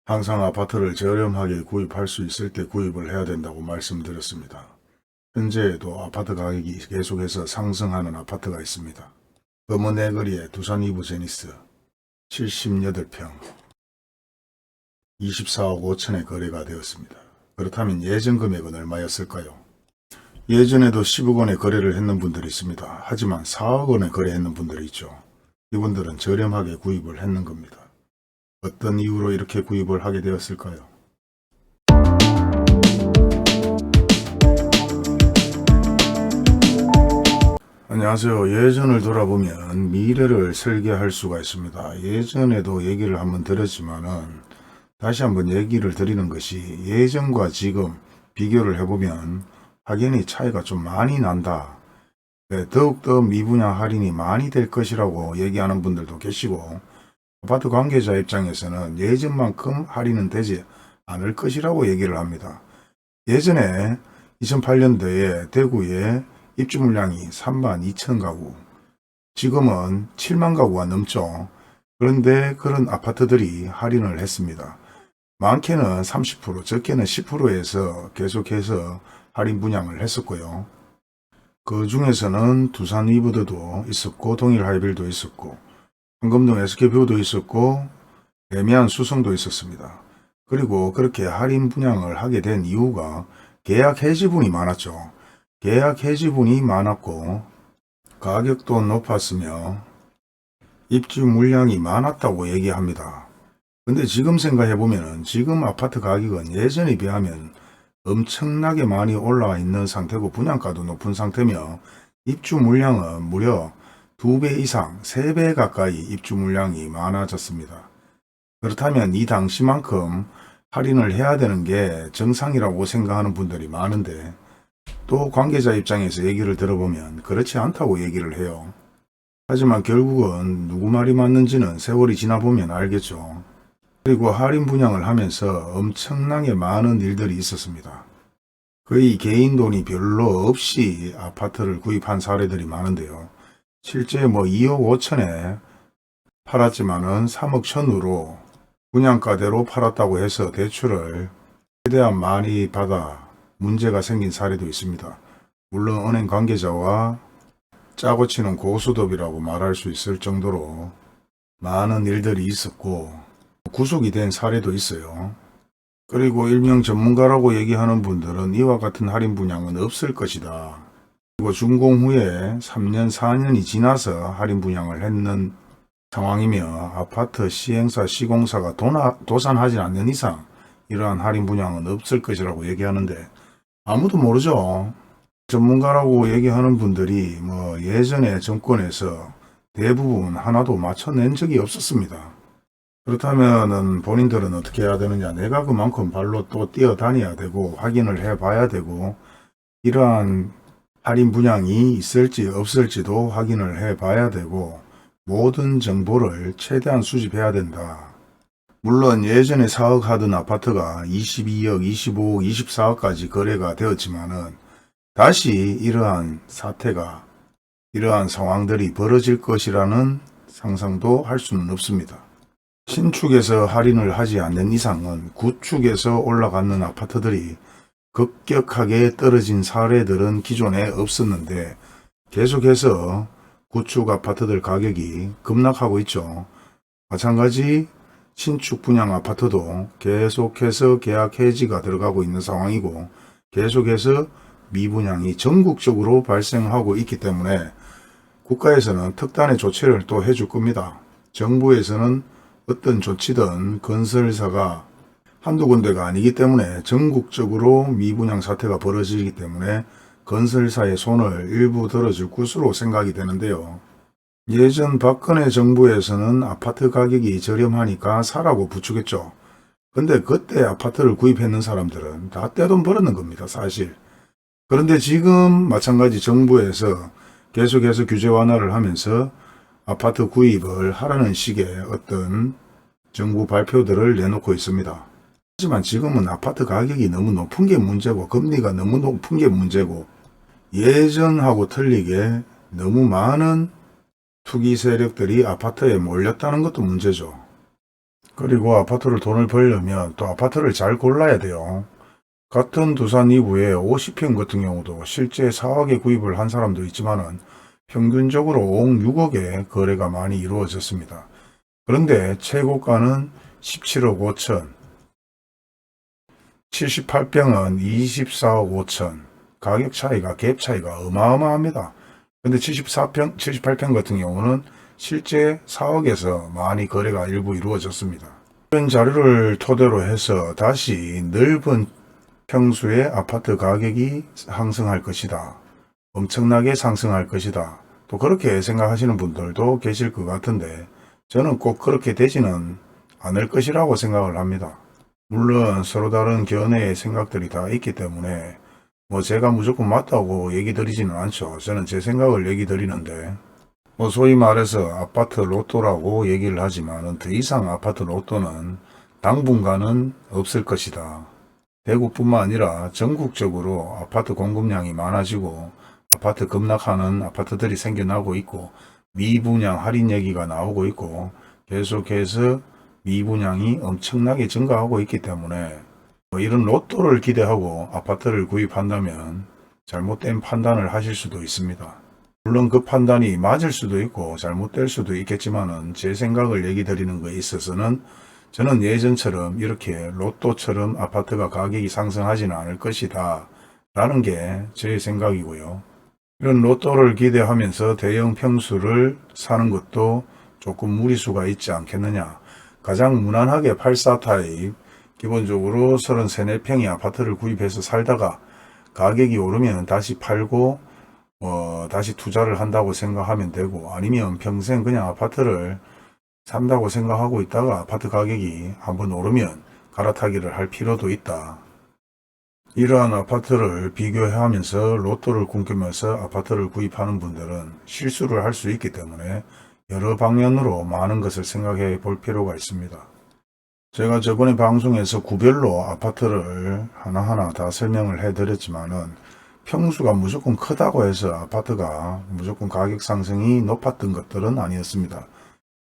항상 아파트를 저렴하게 구입할 수 있을 때 구입을 해야 된다고 말씀드렸습니다. 현재에도 아파트 가격이 계속해서 상승하는 아파트가 있습니다. 검은애거리의 두산 이브 제니스 78평 24억 5천에 거래가 되었습니다. 그렇다면 예전 금액은 얼마였을까요? 예전에도 10억 원에 거래를 했는 분들이 있습니다. 하지만 4억 원에 거래했는 분들이 있죠. 이분들은 저렴하게 구입을 했는 겁니다. 어떤 이유로 이렇게 구입을 하게 되었을까요? 안녕하세요. 예전을 돌아보면 미래를 설계할 수가 있습니다. 예전에도 얘기를 한번 드렸지만은 다시 한번 얘기를 드리는 것이 예전과 지금 비교를 해보면 확연히 차이가 좀 많이 난다. 더욱더 미분양 할인이 많이 될 것이라고 얘기하는 분들도 계시고, 아파트 관계자 입장에서는 예전만큼 할인은 되지 않을 것이라고 얘기를 합니다. 예전에 2008년도에 대구에 입주 물량이 32,000 가구, 지금은 7만 가구가 넘죠. 그런데 그런 아파트들이 할인을 했습니다. 많게는 30%, 적게는 10%에서 계속해서 할인 분양을 했었고요. 그 중에서는 두산 위브드도 있었고, 동일 하이빌도 있었고, 황금동 SK뷰도 있었고, 애매한 수성도 있었습니다. 그리고 그렇게 할인 분양을 하게 된 이유가 계약 해지분이 많았죠. 계약 해지분이 많았고 가격도 높았으며 입주 물량이 많았다고 얘기합니다. 근데 지금 생각해보면 지금 아파트 가격은 예전에 비하면 엄청나게 많이 올라와 있는 상태고 분양가도 높은 상태며 입주 물량은 무려 2배 이상 3배 가까이 입주 물량이 많아졌습니다. 그렇다면 이 당시만큼 할인을 해야 되는 게 정상이라고 생각하는 분들이 많은데 또 관계자 입장에서 얘기를 들어보면 그렇지 않다고 얘기를 해요. 하지만 결국은 누구 말이 맞는지는 세월이 지나보면 알겠죠. 그리고 할인 분양을 하면서 엄청나게 많은 일들이 있었습니다. 거의 개인 돈이 별로 없이 아파트를 구입한 사례들이 많은데요. 실제 2억 5천에 팔았지만은 3억 천으로 분양가대로 팔았다고 해서 대출을 최대한 많이 받아 문제가 생긴 사례도 있습니다. 물론 은행 관계자와 짜고 치는 고수톱이라고 말할 수 있을 정도로 많은 일들이 있었고 구속이 된 사례도 있어요. 그리고 일명 전문가라고 얘기하는 분들은 이와 같은 할인 분양은 없을 것이다. 그리고 준공 후에 3년 4년이 지나서 할인 분양을 했는 상황이며 아파트 시행사 시공사가 도산하지 않는 이상 이러한 할인 분양은 없을 것이라고 얘기하는데 아무도 모르죠. 전문가라고 얘기하는 분들이 예전에 정권에서 대부분 하나도 맞춰낸 적이 없었습니다. 그렇다면 본인들은 어떻게 해야 되느냐. 내가 그만큼 발로 또 뛰어다녀야 되고 확인을 해봐야 되고 이러한 할인 분양이 있을지 없을지도 확인을 해봐야 되고 모든 정보를 최대한 수집해야 된다. 물론 예전에 4억 하던 아파트가 22억, 25억, 24억까지 거래가 되었지만은 다시 이러한 사태가, 이러한 상황들이 벌어질 것이라는 상상도 할 수는 없습니다. 신축에서 할인을 하지 않는 이상은 구축에서 올라가는 아파트들이 급격하게 떨어진 사례들은 기존에 없었는데 계속해서 구축 아파트들 가격이 급락하고 있죠. 마찬가지 신축 분양 아파트도 계속해서 계약 해지가 들어가고 있는 상황이고 계속해서 미분양이 전국적으로 발생하고 있기 때문에 국가에서는 특단의 조치를 또 해줄 겁니다. 정부에서는 어떤 조치든 건설사가 한두 군데가 아니기 때문에 전국적으로 미분양 사태가 벌어지기 때문에 건설사의 손을 일부 들어줄 것으로 생각이 되는데요. 예전 박근혜 정부에서는 아파트 가격이 저렴하니까 사라고 부추겼죠. 근데 그때 아파트를 구입했는 사람들은 다 떼돈 벌었는 겁니다, 사실. 그런데 지금 마찬가지 정부에서 계속해서 규제 완화를 하면서 아파트 구입을 하라는 식의 어떤 정부 발표들을 내놓고 있습니다. 하지만 지금은 아파트 가격이 너무 높은 게 문제고 금리가 너무 높은 게 문제고 예전하고 틀리게 너무 많은 투기 세력들이 아파트에 몰렸다는 것도 문제죠. 그리고 아파트를 돈을 벌려면 또 아파트를 잘 골라야 돼요. 같은 두산 이구의 50평 같은 경우도 실제 4억에 구입을 한 사람도 있지만은 평균적으로 5억, 6억의 거래가 많이 이루어졌습니다. 그런데 최고가는 17억 5천, 78평은 24억 5천, 가격 차이가, 갭 차이가 어마어마합니다. 근데 78평 같은 경우는 실제 4억에서 많이 거래가 일부 이루어졌습니다. 이런 자료를 토대로 해서 다시 넓은 평수의 아파트 가격이 상승할 것이다. 엄청나게 상승할 것이다. 또 그렇게 생각하시는 분들도 계실 것 같은데 저는 꼭 그렇게 되지는 않을 것이라고 생각을 합니다. 물론 서로 다른 견해의 생각들이 다 있기 때문에 뭐 제가 무조건 맞다고 얘기 드리지는 않죠. 저는 제 생각을 얘기 드리는데 뭐 소위 말해서 아파트 로또라고 얘기를 하지만 더 이상 아파트 로또는 당분간은 없을 것이다. 대구뿐만 아니라 전국적으로 아파트 공급량이 많아지고 아파트 급락하는 아파트들이 생겨나고 있고 미분양 할인 얘기가 나오고 있고 계속해서 미분양이 엄청나게 증가하고 있기 때문에 뭐 이런 로또를 기대하고 아파트를 구입한다면 잘못된 판단을 하실 수도 있습니다. 물론 그 판단이 맞을 수도 있고 잘못될 수도 있겠지만은 제 생각을 얘기 드리는 거에 있어서는 저는 예전처럼 이렇게 로또처럼 아파트가 가격이 상승하지는 않을 것이다 라는 게 제 생각이고요. 이런 로또를 기대하면서 대형 평수를 사는 것도 조금 무리수가 있지 않겠느냐. 가장 무난하게 84 타입 기본적으로 33, 4평의 아파트를 구입해서 살다가 가격이 오르면 다시 팔고 다시 투자를 한다고 생각하면 되고 아니면 평생 그냥 아파트를 산다고 생각하고 있다가 아파트 가격이 한번 오르면 갈아타기를 할 필요도 있다. 이러한 아파트를 비교하면서 로또를 꿈꾸면서 아파트를 구입하는 분들은 실수를 할 수 있기 때문에 여러 방면으로 많은 것을 생각해 볼 필요가 있습니다. 제가 저번에 방송에서 구별로 아파트를 하나하나 다 설명을 해드렸지만은 평수가 무조건 크다고 해서 아파트가 무조건 가격 상승이 높았던 것들은 아니었습니다.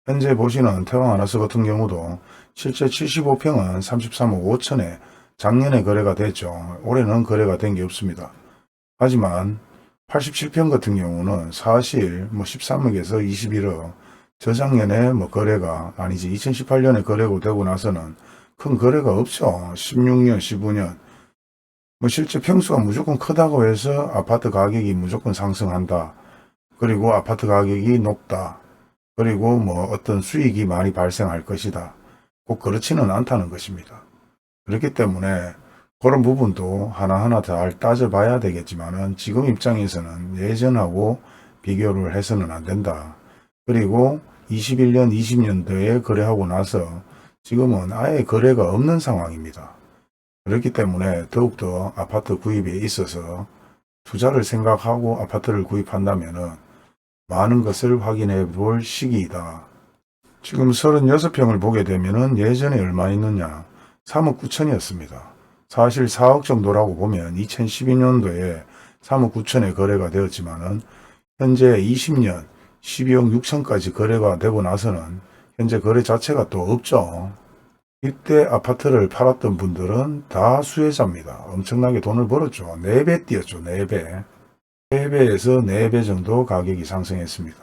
현재 보시는 태왕하나스 같은 경우도 실제 75평은 33억 5천에 작년에 거래가 됐죠. 올해는 거래가 된 게 없습니다. 하지만 87평 같은 경우는 사실 13억에서 21억 저작년에 거래가 아니지 2018년에 거래가 되고 나서는 큰 거래가 없죠. 16년 15년 실제 평수가 무조건 크다고 해서 아파트 가격이 무조건 상승한다. 그리고 아파트 가격이 높다. 그리고 어떤 수익이 많이 발생할 것이다. 꼭 그렇지는 않다는 것입니다. 그렇기 때문에 그런 부분도 하나하나 잘 따져봐야 되겠지만은 지금 입장에서는 예전하고 비교를 해서는 안 된다. 그리고 21년, 20년도에 거래하고 나서 지금은 아예 거래가 없는 상황입니다. 그렇기 때문에 더욱더 아파트 구입에 있어서 투자를 생각하고 아파트를 구입한다면은 많은 것을 확인해 볼 시기이다. 지금 36평을 보게 되면은 예전에 얼마 있느냐? 3억 9천이었습니다. 사실 4억 정도라고 보면 2012년도에 3억 9천에 거래가 되었지만은 현재 20년 12억 6천까지 거래가 되고 나서는 현재 거래 자체가 또 없죠. 이때 아파트를 팔았던 분들은 다 수혜자입니다. 엄청나게 돈을 벌었죠. 4배 뛰었죠. 4배. 3배에서 4배 정도 가격이 상승했습니다.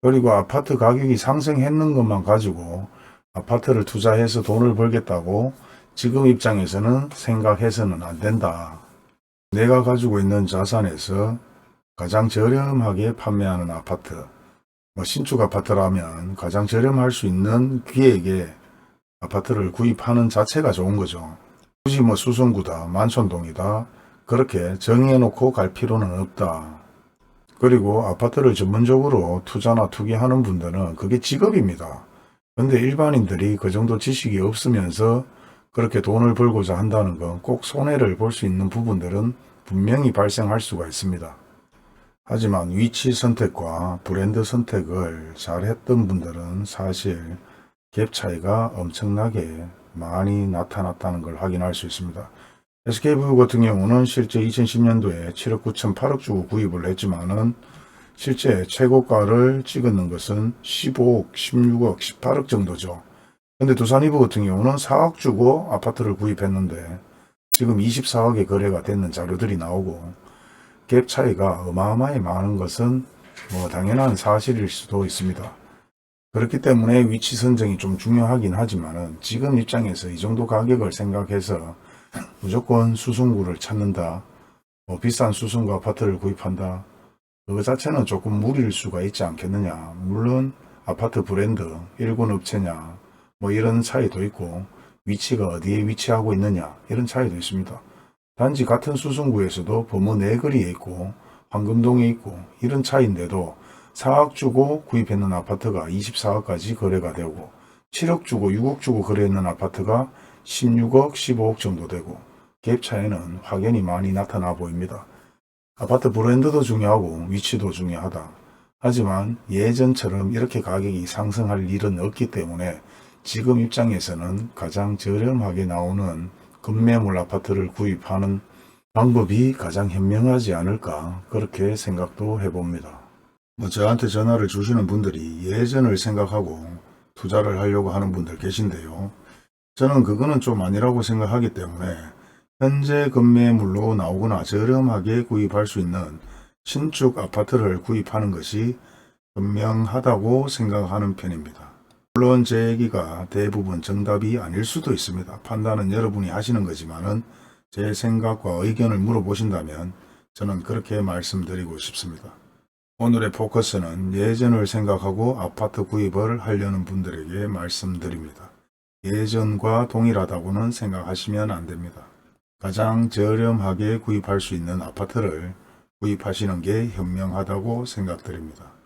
그리고 아파트 가격이 상승했는 것만 가지고 아파트를 투자해서 돈을 벌겠다고 지금 입장에서는 생각해서는 안 된다. 내가 가지고 있는 자산에서 가장 저렴하게 판매하는 아파트, 신축 아파트라면 가장 저렴할 수 있는 기획에 아파트를 구입하는 자체가 좋은 거죠. 굳이 수성구다, 만촌동이다 그렇게 정해놓고 갈 필요는 없다. 그리고 아파트를 전문적으로 투자나 투기하는 분들은 그게 직업입니다. 근데 일반인들이 그 정도 지식이 없으면서 그렇게 돈을 벌고자 한다는 건 꼭 손해를 볼 수 있는 부분들은 분명히 발생할 수가 있습니다. 하지만 위치 선택과 브랜드 선택을 잘 했던 분들은 사실 갭 차이가 엄청나게 많이 나타났다는 걸 확인할 수 있습니다. SK브루 같은 경우는 실제 2010년도에 7억 9천 8억 주고 구입을 했지만은 실제 최고가를 찍었는 것은 15억, 16억, 18억 정도죠. 근데 두산이브 같은 경우는 4억 주고 아파트를 구입했는데 지금 24억에 거래가 됐는 자료들이 나오고 갭 차이가 어마어마히 많은 것은 뭐 당연한 사실일 수도 있습니다. 그렇기 때문에 위치 선정이 좀 중요하긴 하지만은 지금 입장에서 이 정도 가격을 생각해서 무조건 수승구를 찾는다, 뭐 비싼 수승구 아파트를 구입한다, 그거 자체는 조금 무리일 수가 있지 않겠느냐. 물론 아파트 브랜드, 일군 업체냐, 뭐 이런 차이도 있고 위치가 어디에 위치하고 있느냐 이런 차이도 있습니다. 단지 같은 수성구에서도 범어 내거리에 있고 황금동에 있고 이런 차이인데도 4억 주고 구입했는 아파트가 24억까지 거래가 되고 7억 주고 6억 주고 거래했는 아파트가 16억, 15억 정도 되고 갭 차이는 확연히 많이 나타나 보입니다. 아파트 브랜드도 중요하고 위치도 중요하다. 하지만 예전처럼 이렇게 가격이 상승할 일은 없기 때문에 지금 입장에서는 가장 저렴하게 나오는 급매물 아파트를 구입하는 방법이 가장 현명하지 않을까 그렇게 생각도 해봅니다. 뭐 저한테 전화를 주시는 분들이 예전을 생각하고 투자를 하려고 하는 분들 계신데요. 저는 그거는 좀 아니라고 생각하기 때문에 현재 급매물로 나오거나 저렴하게 구입할 수 있는 신축 아파트를 구입하는 것이 현명하다고 생각하는 편입니다. 물론 제 얘기가 대부분 정답이 아닐 수도 있습니다. 판단은 여러분이 하시는 거지만은 제 생각과 의견을 물어보신다면 저는 그렇게 말씀드리고 싶습니다. 오늘의 포커스는 예전을 생각하고 아파트 구입을 하려는 분들에게 말씀드립니다. 예전과 동일하다고는 생각하시면 안 됩니다. 가장 저렴하게 구입할 수 있는 아파트를 구입하시는 게 현명하다고 생각드립니다.